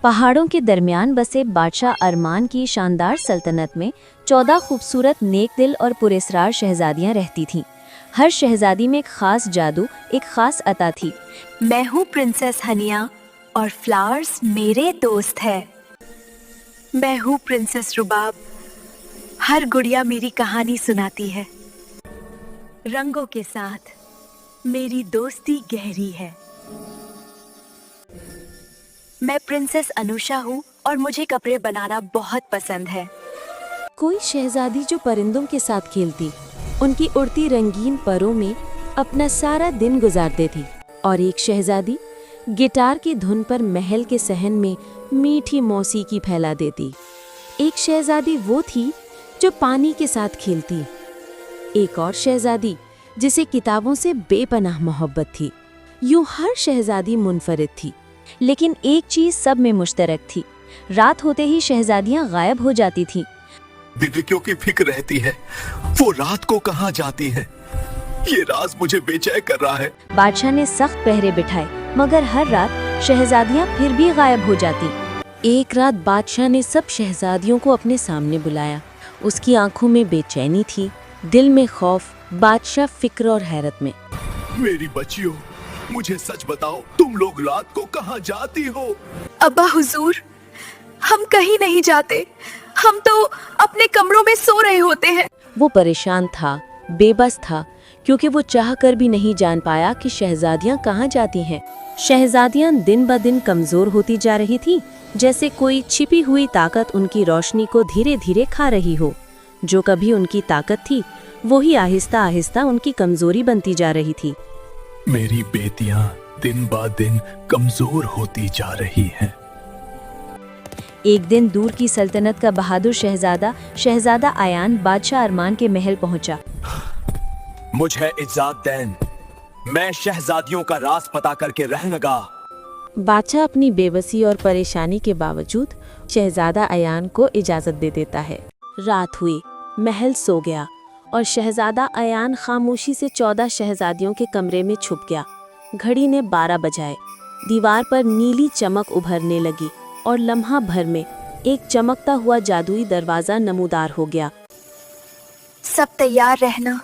पहाड़ों के दरमियान बसे बादशाह अरमान की शानदार सल्तनत में 14 खूबसूरत नेक दिल और पुरस्कार शहजादियां रहती थीं। हर शहजादी में एक खास जादू, एक खास अता थी। मैं हूँ प्रिंसेस हनिया और फ्लावर्स मेरे दोस्त है। मैं हूँ प्रिंसेस रुबाब, हर गुड़िया मेरी कहानी सुनाती है। रंगों के साथ मेरी दोस्ती गहरी है। मैं प्रिंसेस अनुषा हूँ और मुझे कपड़े बनाना बहुत पसंद है। कोई शहजादी जो परिंदों के साथ खेलती, उनकी उड़ती रंगीन परों में अपना सारा दिन गुजारते थी। और एक शहजादी गिटार की धुन पर महल के सहन में मीठी मौसीकी फैला देती। एक शहजादी वो थी जो पानी के साथ खेलती। एक और शहजादी जिसे किताबों से बेपनाह मोहब्बत थी। यूं हर शहजादी मुनफरिद थी, लेकिन एक चीज सब में मुश्तरक थी। रात होते ही शहजादियां गायब हो जाती थीं। बिल्लियों की फिक्र रहती है, वो रात को कहाँ जाती है। ये राज मुझे बेचैन कर रहा है। बादशाह ने सख्त पहरे बिठाए, मगर हर रात शहजादियां फिर भी गायब हो जाती। एक रात बादशाह ने सब शहजादियों को अपने सामने बुलाया। उसकी आंखों में बेचैनी थी, दिल में खौफ, बादशाह फिक्र और हैरत में। मेरी बच्चियों, मुझे सच बताओ, तुम लोग रात को कहाँ जाती हो? अब्बा हुजूर, हम कहीं नहीं जाते, हम तो अपने कमरों में सो रहे होते हैं। वो परेशान था, बेबस था, क्योंकि वो चाह कर भी नहीं जान पाया कि शहजादियां कहाँ जाती हैं। शहजादियां दिन ब दिन कमजोर होती जा रही थी, जैसे कोई छिपी हुई ताकत उनकी रोशनी को धीरे धीरे खा रही हो। जो कभी उनकी ताकत थी, वो ही आहिस्ता आहिस्ता उनकी कमजोरी बनती जा रही थी। मेरी बेटियां दिन ब दिन कमजोर होती जा रही हैं। एक दिन दूर की सल्तनत का बहादुर शहजादा आयान बादशाह अरमान के महल पहुंचा। मुझे इजाजत दें, मैं शहजादियों का राज पता करके रहूंगा। बादशाह अपनी बेबसी और परेशानी के बावजूद शहजादा अयान को इजाजत दे देता है। रात हुई, महल सो गया और शहजादा अयान खामोशी से 14 शहजादियों के कमरे में छुप गया। घड़ी ने 12 बजाए। दीवार पर नीली चमक उभरने लगी और लम्हा भर में एक चमकता हुआ जादुई दरवाजा नमूदार हो गया। सब तैयार रहना,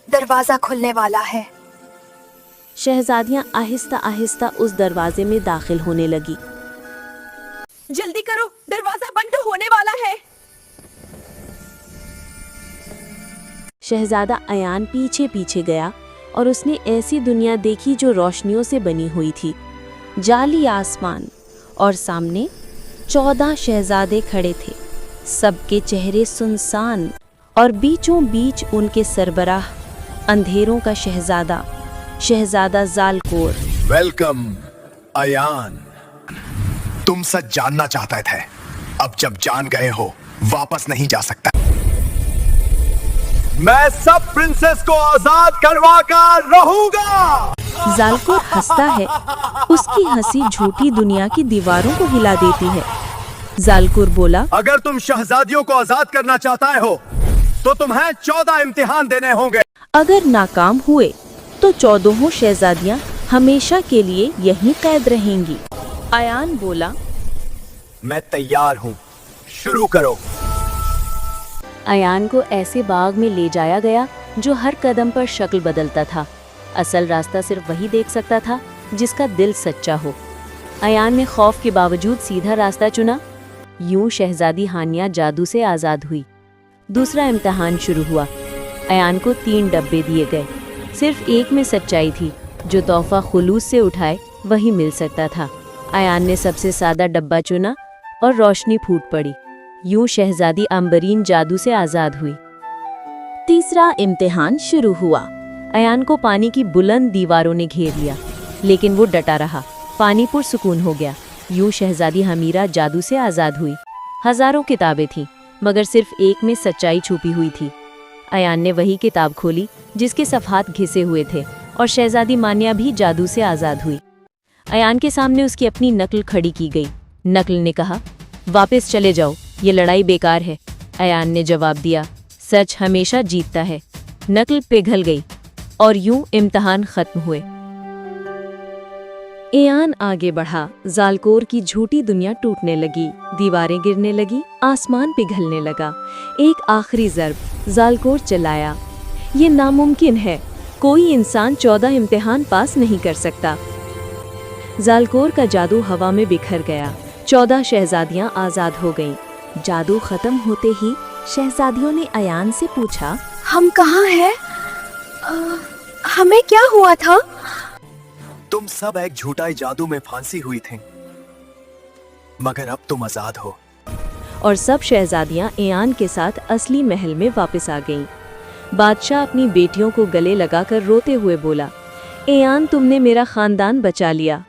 दरवाजा खुलने वाला है। शहजादियां आहिस्ता आहिस्ता उस दरवाजे में दाखिल होने लगी। जल्दी करो, दरवाजा बंद होने वाला है। शहजादा अयान पीछे पीछे गया और उसने ऐसी दुनिया देखी जो रोशनियों से बनी हुई थी। जाली आसमान और सामने 14 शहजादे खड़े थे। सबके चेहरे सुनसान और बीचों बीच उनके सरबराह अंधेरों का शहजादा जालकोर। वेलकम अयान। तुम सच जानना चाहते थे, अब जब जान गए हो वापस नहीं जा सकता। मैं सब प्रिंसेस को आजाद करवा कर रहूंगा। जालकोर हंसता है। उसकी हंसी झूठी दुनिया की दीवारों को हिला देती है। जालकोर बोला, अगर तुम शहजादियों को आजाद करना चाहता हो तो तुम्हें 14 इम्तिहान देने होंगे। अगर नाकाम हुए तो 14 शहजादियां हमेशा के लिए यहीं कैद रहेंगी। अयान बोला, मैं तैयार हूँ, शुरू करो। अयान को ऐसे बाग में ले जाया गया जो हर कदम पर शक्ल बदलता था। असल रास्ता सिर्फ वही देख सकता था जिसका दिल सच्चा हो। अयान ने खौफ के बावजूद सीधा रास्ता चुना। यूं शहजादी हानिया जादू से आज़ाद हुई। दूसरा इम्तिहान शुरू हुआ। अयान को 3 डब्बे दिए गए। सिर्फ एक में सच्चाई थी। जो तोहफा खुलूस से उठाए वही मिल सकता था। अयान ने सबसे सादा डब्बा चुना और रोशनी फूट पड़ी। यूं शहजादी अंबरीन जादू से आज़ाद हुई। तीसरा इम्तिहान शुरू हुआ। अयान को पानी की बुलंद दीवारों ने घेर लिया, लेकिन वो डटा रहा। पानी पुरसुकून हो गया। यूं शहजादी हमीरा जादू से आज़ाद हुई। हजारों किताबें थीं, मगर सिर्फ एक में सच्चाई छुपी हुई थी। अयान ने वही किताब खोली जिसके सफ़हात घिसे हुए थे, और शहजादी मान्या भी जादू से आज़ाद हुई। अयान के सामने उसकी अपनी नकल खड़ी की गई। नकल ने कहा, वापस चले जाओ, ये लड़ाई बेकार है। अयान ने जवाब दिया, सच हमेशा जीतता है। नकल पिघल गई और यूं इम्तिहान खत्म हुए। एयान आगे बढ़ा। जालकोर की झूठी दुनिया टूटने लगी, दीवारें गिरने लगी, आसमान पिघलने लगा। एक आखिरी ज़र्ब जालकोर चलाया। ये नामुमकिन है, कोई इंसान 14 इम्तिहान पास नहीं कर सकता। जालकोर का जादू हवा में बिखर गया। 14 शहजादियां आज़ाद हो गईं। जादू खत्म होते ही शहजादियों ने अयान से पूछा, हम कहाँ हैं? हमें क्या हुआ था? तुम सब एक झूठाई जादू में फांसी हुई थी, मगर अब तुम आजाद हो। और सब शहजादियां एयान के साथ असली महल में वापस आ गईं। बादशाह अपनी बेटियों को गले लगाकर रोते हुए बोला, एयान तुमने मेरा खानदान बचा लिया।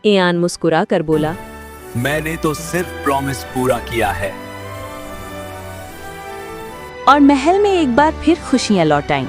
एयान मुस्कुरा कर बोला, मैंने तो सिर्फ प्रॉमिस पूरा किया है। और महल में एक बार फिर खुशियां लौट आईं।